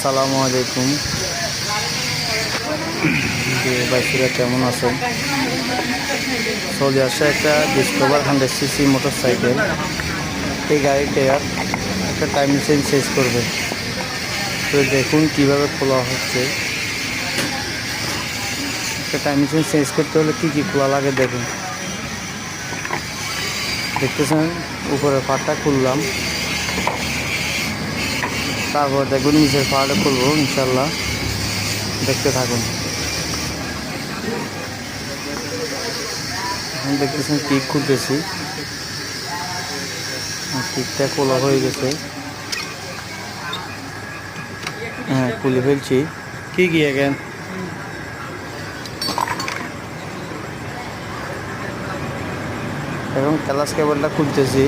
আসসালামু আলাইকুম। ভাইসিরা কেমন আছেন? চলে আসে একটা ডিসকভার 100cc মোটরসাইকেল। এই গাড়িটা একটা টাইম মেশিন চেঞ্জ করবে। তো দেখুন কিভাবে খোলা হচ্ছে। একটা টাইম মেশিন চেঞ্জ করতে হলে কী কী খোলা লাগে দেখুন। দেখতেছেন উপরের পাটটা খুললাম, তারপর দেখুন নিচের পাটটা খুলবো ইনশাল্লাহ। দেখতে থাকুন। এখন দেখতেছেন কিক খুলতেছি, কিকটা খোলা হয়ে গেছে। হ্যাঁ, খুলে ফেলছি। কি এখন ক্লাস কেবলটা খুলতেছি,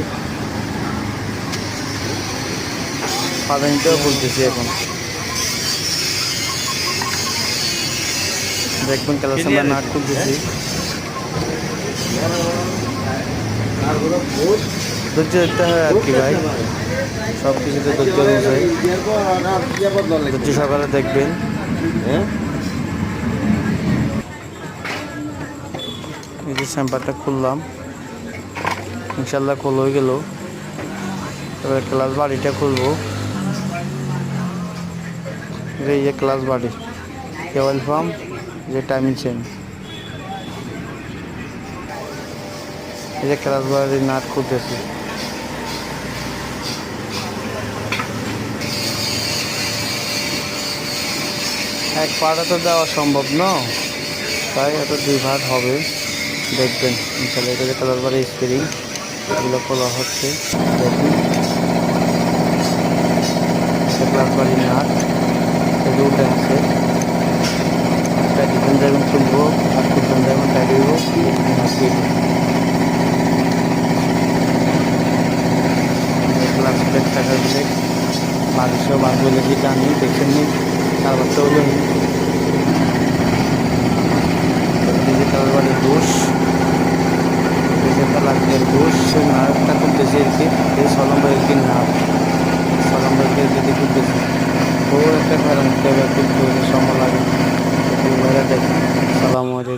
পাদানিটাও খুলতেছি। এখন দেখবেন ক্লাস আমরা নাট খুলতেছি। ধৈর্য দিতে হয় আর কি ভাই, সব কিছুতে ধৈর্য অনুযায়ী ধৈর্য সকালে দেখবেন। এই যে শ্যাম্পারটা খুললাম, ইনশাল্লাহ খোল হয়ে গেল। এবার ক্লাস বাড়িটা খুলবো। এই যে ক্লাস বাড়ি, কেবল ফার্ম, যে টাইমিং চেন, এই যে ক্লাস বাড়ির নাট খুলতেছি। এক পার্টে তো দেওয়া সম্ভব না, তাই এত 2 ভাগ হবে। দেখবেন ইনশাল্লাহ। এটা যে কালার বাড়ি স্প্রিং, এগুলো খোলা হচ্ছে। দেখুন ক্লাস বাড়ির নাট এগুলো উঠে আছে। একটা ডিফেন্স যেমন খুলবো আর খুলবেন যেমন টাইট হইব, ক্লাস প্লেট টাকার প্লেট বারিশও বাঁধবে লেগে টানি দেখছেন নি, তার বাচ্চা হলো কালার বাড়ির বুশ, লাখের বুশ। সেই নাটটা খুলতেছি আর কি। এই সলম বাইকের নাট, সলম বাইকের যদি খুলতেছি বড় একটা ফেরান সময় লাগে। দেখেন সালাম আলাইকুম।